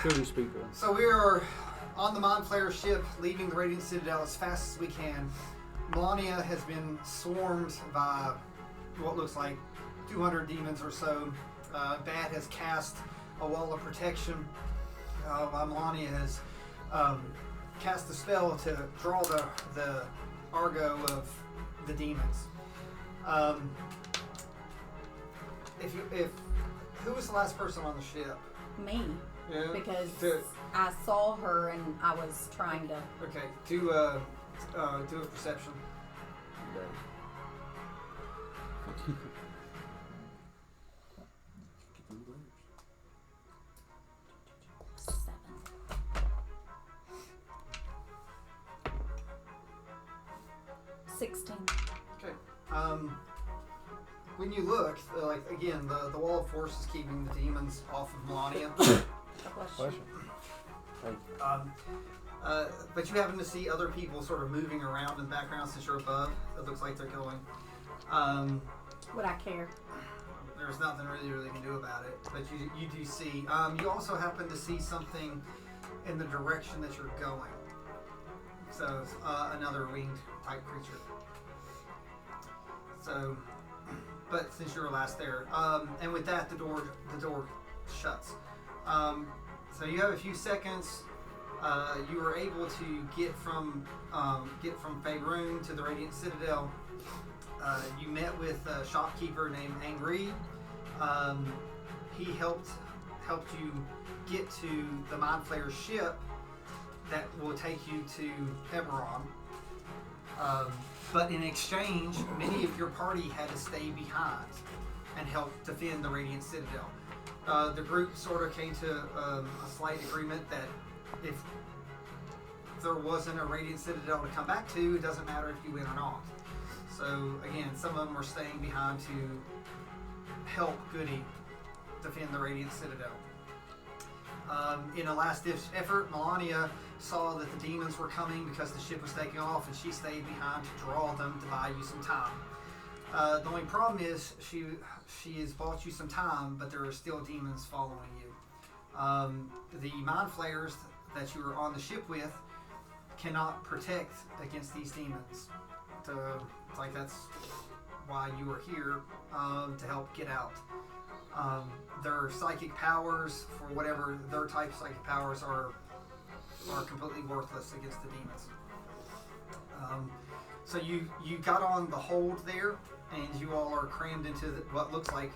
Curious people. So we are on the Mind Flayer ship, leaving the Radiant Citadel as fast as we can. Melania has been swarmed by what looks like 200 demons or so. Bat has cast a wall of protection, while Melania has cast a spell to draw the Argo of the demons. Who was the last person on the ship? Me. Yeah. Because I saw her and I was trying to. Okay, do a perception. $16. Okay. When you look, again, the wall of force is keeping the demons off of Melania. But you happen to see other people sort of moving around in the background since you're above. It looks like they're going. Would I care? There's nothing really can do about it. But you do see. You also happen to see something in the direction that you're going. So another winged type creature. So, but since you were last there, and with that the door shuts. So you have a few seconds. You were able to get from Faerun to the Radiant Citadel. You met with a shopkeeper named Angry. He helped you get to the Mind Flayer ship that will take you to Eberron. But in exchange, many of your party had to stay behind and help defend the Radiant Citadel. The group sort of came to a slight agreement that if there wasn't a Radiant Citadel to come back to, it doesn't matter if you win or not. So again, some of them were staying behind to help Goody defend the Radiant Citadel. In a last-ditch effort, Melania saw that the demons were coming because the ship was taking off, and she stayed behind to draw them to buy you some time. The only problem is she has bought you some time, but there are still demons following you. The Mind Flayers that you were on the ship with cannot protect against these demons. That's why you are here, to help get out. Their psychic powers, for whatever their type of psychic powers, are completely worthless against the demons. So you got on the hold there, and you all are crammed into what looks like,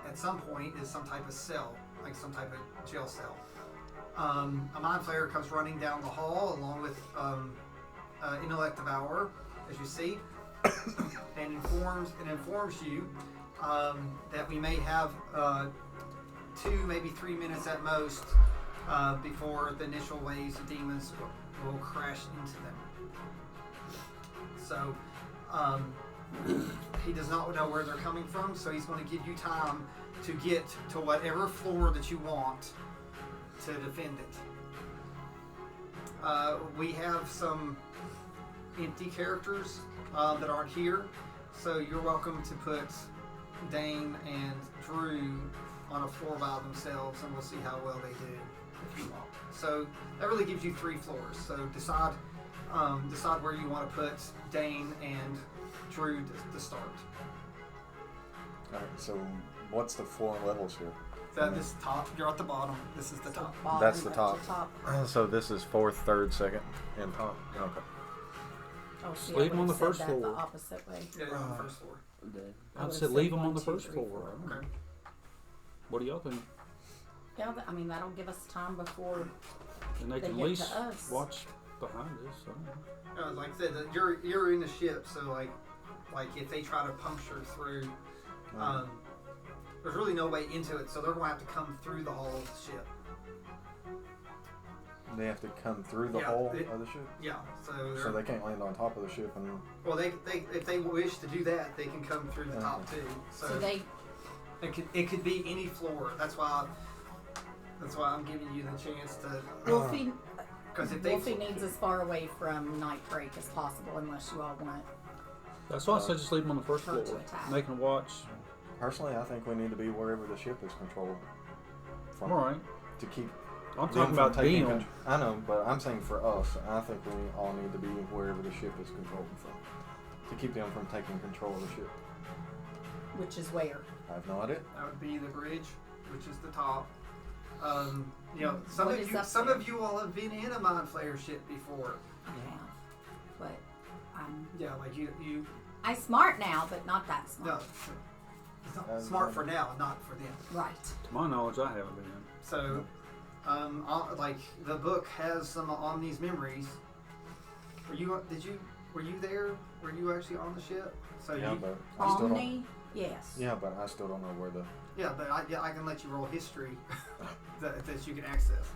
at some point, is some type of cell, like some type of jail cell. A Mind Flayer comes running down the hall along with Intellect Devourer, as you see, and informs you that we may have 2, maybe 3 minutes at most before the initial waves of demons will crash into them. So he does not know where they're coming from, so he's going to give you time to get to whatever floor that you want to defend it. We have some empty characters that aren't here, so you're welcome to put Dane and Drew on a floor by themselves, and we'll see how well they do if you want. So that really gives you 3 floors. So decide where you want to put Dane and Drew to start. All right. So what's the floor and levels here? This top. You're at the bottom. This is the top. That's the top. So this is 4th, 3rd, 2nd, and top. Okay. Oh, see, Leave I them on the would've first said that floor. The opposite way. Yeah, you're on the first floor. I would've said said leave them 1, on the 2, first 3, floor. 4. Okay. What do y'all think? Yeah, I mean that'll give us time before. And they They can get at least to us. watch behind us. So. Like I said, you're in the ship, so like if they try to puncture through, there's really no way into it, so they're going to have to come through the hull of the ship. They have to come through the hull of the ship? Yeah, so they can't land on top of the ship and... Well, they if they wish to do that, they can come through the top too. So they... It could be any floor. That's why I'm giving you the chance to... Wolfie Wolfie needs as far away from Nightbreak as possible, unless you all want... That's why I said just leave them on the first her floor. to attack. They can watch. Personally, I think we need to be wherever the ship is controlled from. All right. To keep I'm them talking from about taking them. I know, but I'm saying for us, I think we all need to be wherever the ship is controlled from to keep them from taking control of the ship. Which is where? I have no idea. That would be the bridge, which is the top. You know, What is up some there? of you all have been in a mind flayer ship before. I have. But Yeah, like you. I'm smart now, but not that No, smart. it's not smart for now, not for them. Right. To my knowledge, I haven't been. So, like the book has some on these memories. Were you there? Were you actually on the ship? So Yeah, you, but I still don't. Omni, yes. Yeah, but I still don't know where the. yeah, but I can let you roll history that you can access.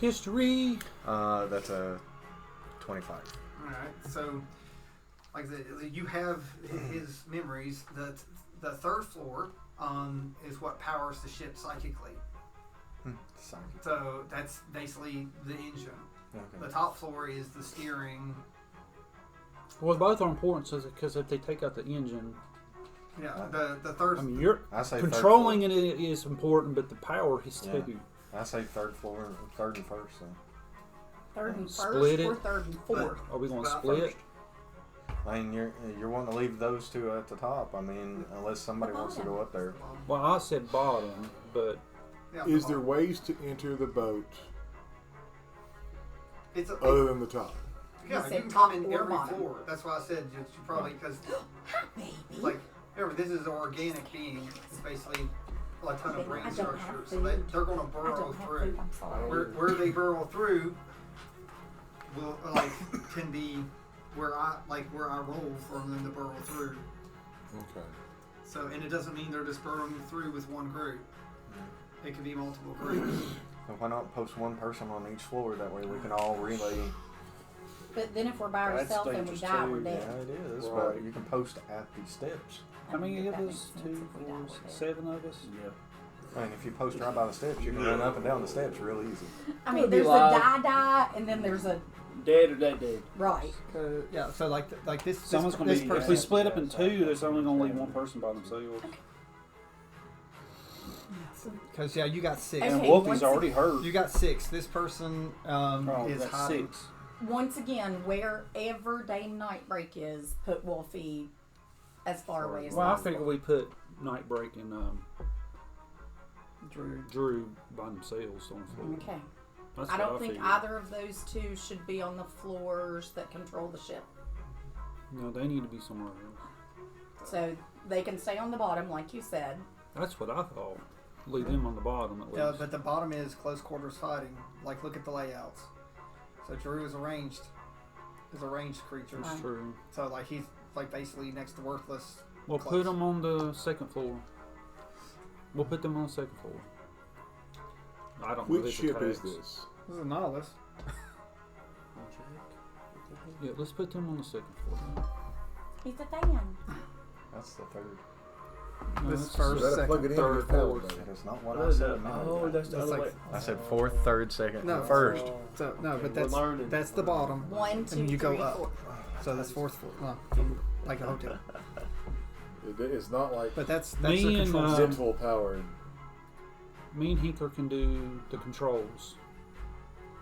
History. That's a 25. All right, so like you have his memories. The third floor is what powers the ship psychically. Psychic. So that's basically the engine. Okay. The top floor is the steering. Well, both are important because if they take out the engine, Yeah, the third. I mean, you're I say controlling it is important, but the power is Yeah. too. I say third floor, third and first. So. Third and first Split it. or third and fourth? Are we going to About split? first. I mean, you're wanting to leave those two at the top. I mean, unless somebody wants to go up there. Well, I said bottom, but Yeah, Is there ways to enter the boat It's other than the top? yeah, You you said can top come in or every bottom. floor. That's why I said you probably because Baby. like remember this is an organic being. It's basically a ton of Baby, brain I don't structure, have so they're food. going to I burrow don't have through. food, I'm sorry. Where they burrow through will can be where I roll for them to burrow through. Okay. So and it doesn't mean they're just burrowing through with one group. It could be multiple groups. So why not post one person on each floor? That way we can all relay. But then if we're by That's ourselves and we dangerous die, too. we're Yeah, dead. it is. Right. But you can post at the steps. how many of That us? makes sense 2, if we die, 4, we're dead. 7 of us. Yeah. I mean, if you post right by the steps, you can run up and down the steps real easy. I It'll mean, be there's a live. die, and then there's a Dead or dead. right. Yeah, so like this. Someone's going to be. If we split up in 2, there's only going to leave one person by themselves. Because yeah, you got 6. Okay, And Wolfie's once already hurt. You got 6. This person Oh, is that's hiding. 6. Once again, wherever day and night break is, put Wolfie as far away as Well, I possible. figure we put Nightbreak and Drew. Drew by themselves on the floor. Okay. That's I what don't think figured. either of those two should be on the floors that control the ship. No, they need to be somewhere else. So they can stay on the bottom, like you said. That's what I thought. Leave them on the bottom at Yeah, least. but the bottom is close quarters fighting. Like, look at the layouts. So Drew is a ranged creature. That's true. So like he's like basically next to worthless. We'll close. put them on the second floor. We'll put them on the second floor. I don't know Which if ship it's is this? This is a Nautilus. Yeah, let's put them on the second floor. He's a fan. That's the third. No, This that's- first, Better second, plug it in third, your power fourth. bank. That's not what I said a minute Oh, ago. that's the That's other like- way. I said fourth, third, second, No. first. So no, Okay, but we're learning. that's the bottom. 1, 2, And you go 3, up. 4. So that's fourth floor. No, like a hotel. It's not like But that's Me the and, control. central power. Me and Hinker can do the controls.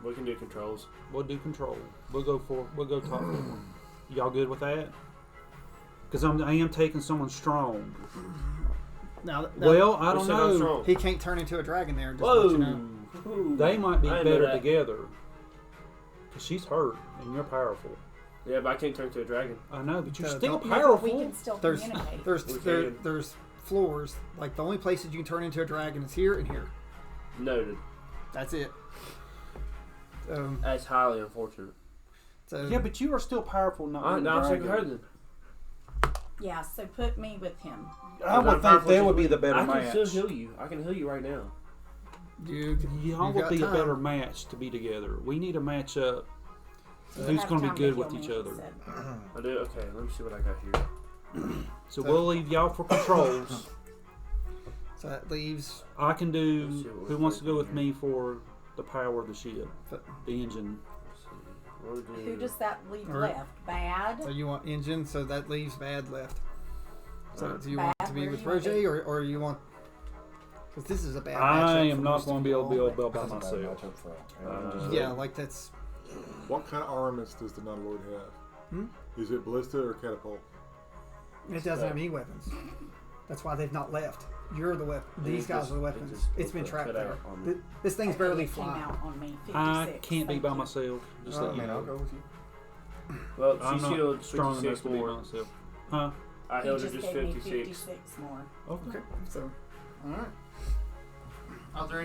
We can do controls. We'll do control. We'll go top floor. Y'all good with that? Because I am taking someone strong. now, Well, I Who don't said I'm know. strong? he can't turn into a dragon there. Just Whoa. let you know. Ooh. They might be I didn't know better that. together. Because she's hurt and you're powerful. Yeah, but I can't turn to a dragon. I know, but you're No, still don't- Yeah, but powerful. we can still There's communicate. there's floors. Like the only places you can turn into a dragon is here and here. Noted. That's it. That's highly unfortunate. So Yeah, but you are still powerful. Not with the I'm sick of dragon. her then. Yeah, so put me with him. I would think that would be the better I can match. still heal you. I can heal you right now. you Y'all you would got be a time. better match to be together. We need to match up. So you Who's have gonna be time good to with heal each me, he other? said. I do. Okay, let me see what I got here. So we'll leave y'all for controls. So that leaves I can Let's do. see what Who we're wants to go with thinking me for the power of the ship, But- the engine? Let's see. We'll do- Who does that leave Alright. left? Bad? so you want engine, so that leaves bad left. So Alright. do you want Bad, to be where with you wanna Roger be? or you want Because this is a bad I matchup am for not most going of to be able to y'all. build by That's a bad myself. matchup for it. Yeah, like that's. What kind of armaments does the non-lord have? Hmm? Is it ballista or catapult? It doesn't have any weapons. That's why they've not left. You're the weapon. These guys are the weapons. It's been trapped there. This thing's barely It came flying. out on me. 56. I can't be Thank by you. myself. Just I let you mean, I'll know. go with you. Well, I'm she not healed strong enough 56 to be by more. myself. Huh? I He held her just just gave me 56. 56 more. Okay. So, all right. Are there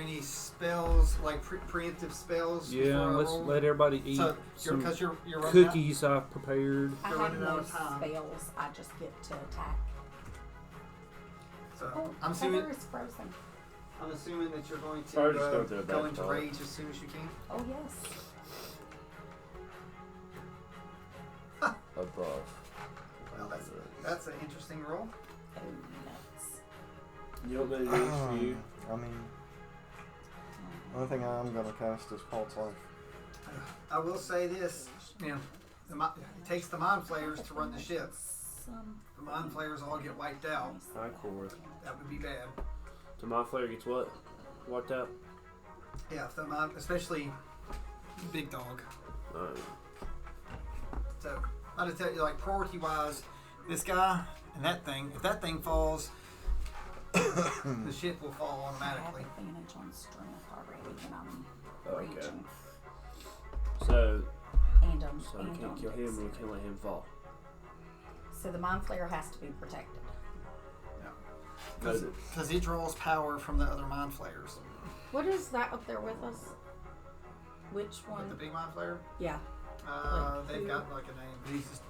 any spells like preemptive spells? Yeah, before I let's roll? let everybody eat So, some because you're running cookies I've prepared. I You're have running out no of time. spells. I just get to attack. Out. So Oh, I'm assuming Heather is frozen. that you're going to Sorry, just going through a go bad into thought. rage as soon as you can. Oh yes. Above. Well, that's an interesting roll. Oh nuts. You want me to do this for you? I mean, the only thing I'm gonna cast is Pulse Life. I will say this, you know, it takes the mind flayers to run the ship. Some The mind flayers all get wiped out. High core. That would be bad. So my flare gets what? Wiped out? Yeah, if the mind, especially big dog. Alright. So I'll just tell you, like priority wise, this guy and that thing. If that thing falls, the ship will fall I have automatically. advantage on strength already when I'm Okay. raging. So, And so we and can't on kill him and we dexterity. can't let him fall. So the mind flayer has to be protected. Noted. Because it draws power from the other mind flayers. What is that up there with us? Which With one? the big mind flayer, Yeah, they've who? got like a name. But he's just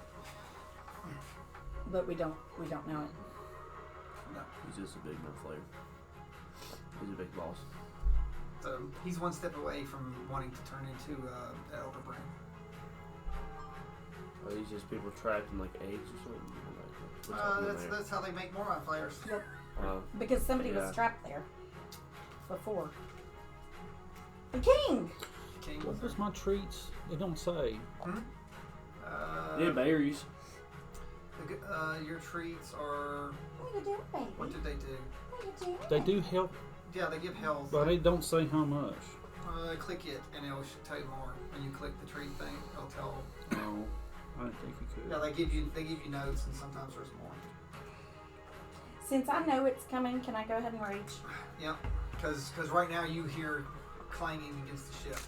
but we don't know it. no. He's just a big man flare. He's a big boss. So he's one step away from wanting to turn into the elder brain. Are these just people trapped in like eggs or something? Like, what's happening there? That's how they make more mind flayers. Yep. Uh, Because somebody Yeah. was trapped there before. The king. King. What was my treats? It don't say. yeah, berries. Your treats are. What you do, baby? What did they do? What you do? They do help, Yeah, they give health. but they don't say how much. Click it and it'll tell you more. When you click the treat thing, it'll tell. No, I didn't think you could. Yeah, they give you notes and sometimes there's more. Since I know it's coming, can I go ahead and rage? Yeah, because right now you hear clanging against the ship.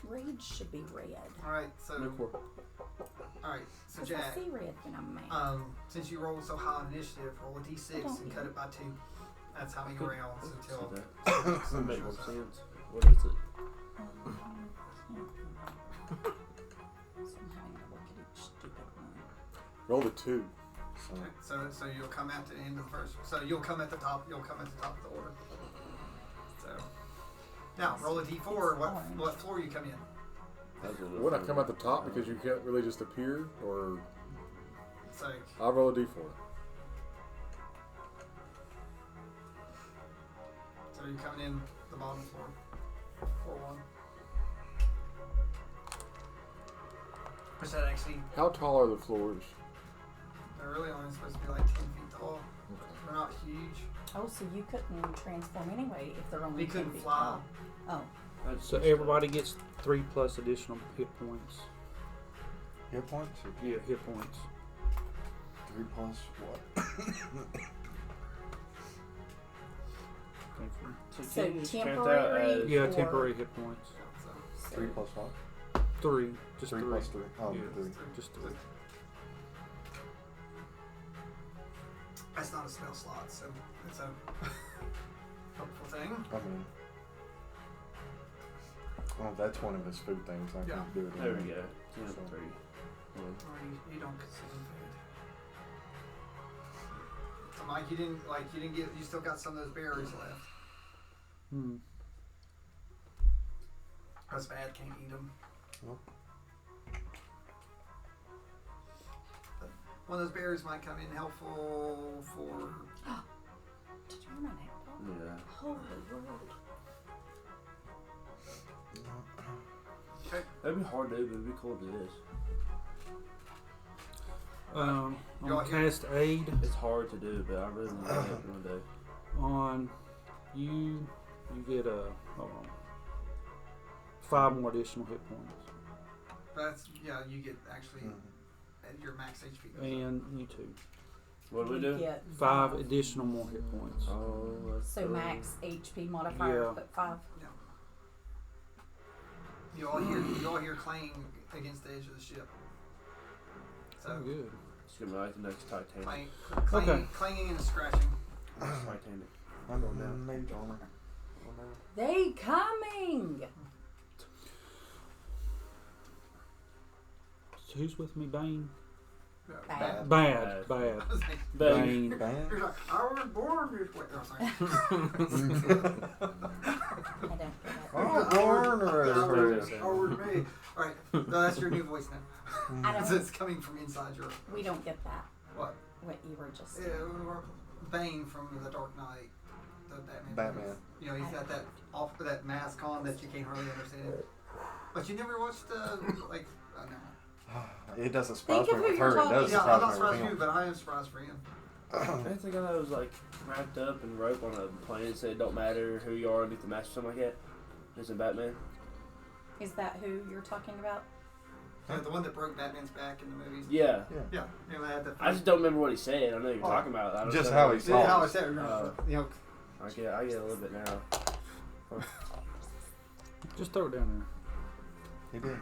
Rage should be red. All right, so No core. all right, so 'Cause Jack. I see red when I'm mad. Since you rolled so high on initiative, roll a d6 and cut it by 2. That's how many rounds until. See that? That makes more sense. What is it? So I'm having to look at each stupid one. Roll the 2. So you'll come at the end of the first. So you'll come at the top. You'll come at the top of the order. So now roll a d4. What floor you come in? That's what Would I come at the top because you can't really just appear, or It's like I'll roll a d4. so you're coming in the bottom floor. 4-1. Which that actually How tall are the floors? they're really only supposed to be like 10 feet tall. Okay. They're not huge. Oh, so you couldn't transform anyway if they're only We 10 couldn't feet fly. tall. Oh, That's So just, everybody gets 3 plus additional hit points. Hit points? Or Yeah, hit points. 3 plus what? Thank you. So can you just count temporary- that as- Yeah, Or- temporary hit points. So 3 plus what? 3, just 3 3. plus 3. Oh, Yeah. 3. Just 3. that's not a spell slot, so it's a helpful thing. I mean, well, that's one of his food things. I Yeah. can do it. There we anyway. go. 10, So- 3. Or you don't consume food. So Mike, you didn't get. You still got some of those berries left. Hmm. That's bad. Can't eat them. Nope. One of those berries might come in helpful for. determine it. Yeah. Holy world. Okay. That'd be hard to do, but it'd be cool to do this. Y'all On hear- cast aid It's hard to do, but I really need to get one day. on you get a hold on 5 more additional hit points, That's you get actually Mhm. at your max HP. goes up. and you too What do we do? Get 5 additional more hit points. Oh, that's So max HP modifier, Yeah. but 5. No. You all hear clanging against the edge of the ship. Oh, So good. It's gonna be like the next Titanic. clanging and scratching. Titanic. I'm going down. Mage armor. They coming! So who's with me? Bane. Bad. Bad. I was like, Bane. Bad. you're like, I was born this way. Oh, sorry. I don't get it. Oh, Warner. Me. All right, no, that's your new voice now. I So don't. it's coming from inside your We don't get that. what? What you were just. Yeah, Bane from the Dark Knight, the Batman. You know, he's got that mask on that you can't hardly understand. But you never watched like I don't know. It doesn't surprise Think me of who with you're her. It does Yeah, I'm not surprise me surprised with for you, him. but I am surprised for him. I think I was like wrapped up and rope on a plane and said it don't matter who you are underneath the mask or something like that. Isn't Batman? Is that who you're talking about? The one that broke Batman's back in the movies. Yeah. Yeah, you know, I had the. I just don't remember what he said. I know you're Oh. talking about. I don't Just know how what he said. Yeah, how I said it. You know, I get a little bit now. Just throw it down He did.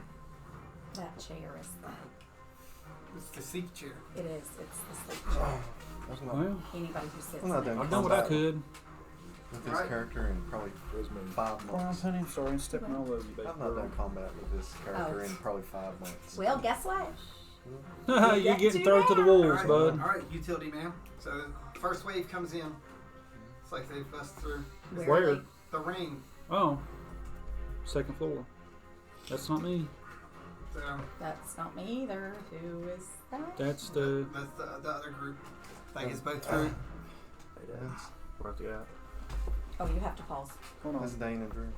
That chair is like. it's the seat chair. It is. It's the sleep chair. That's there. not. Well, Anybody who sits I'm not in done it. I've done what I could. With this Right. character in probably Those men. 5 Well, months. honey, I'm sorry, I'm stepping all over you, baby. I've not done combat with this character Oh. in probably 5 months. Well, guess what? You're Get getting to thrown to the now. wolves, All bud. right, utility man. So first wave comes in. It's like they bust through Where? the ring. Oh, 2nd floor. That's not me. So That's not me either. Who is that? That's the. that's the other group. That gets both through. Hey, Dad. We're about to get out. Oh, you have to pause. Hold That's on. Dane and Drew.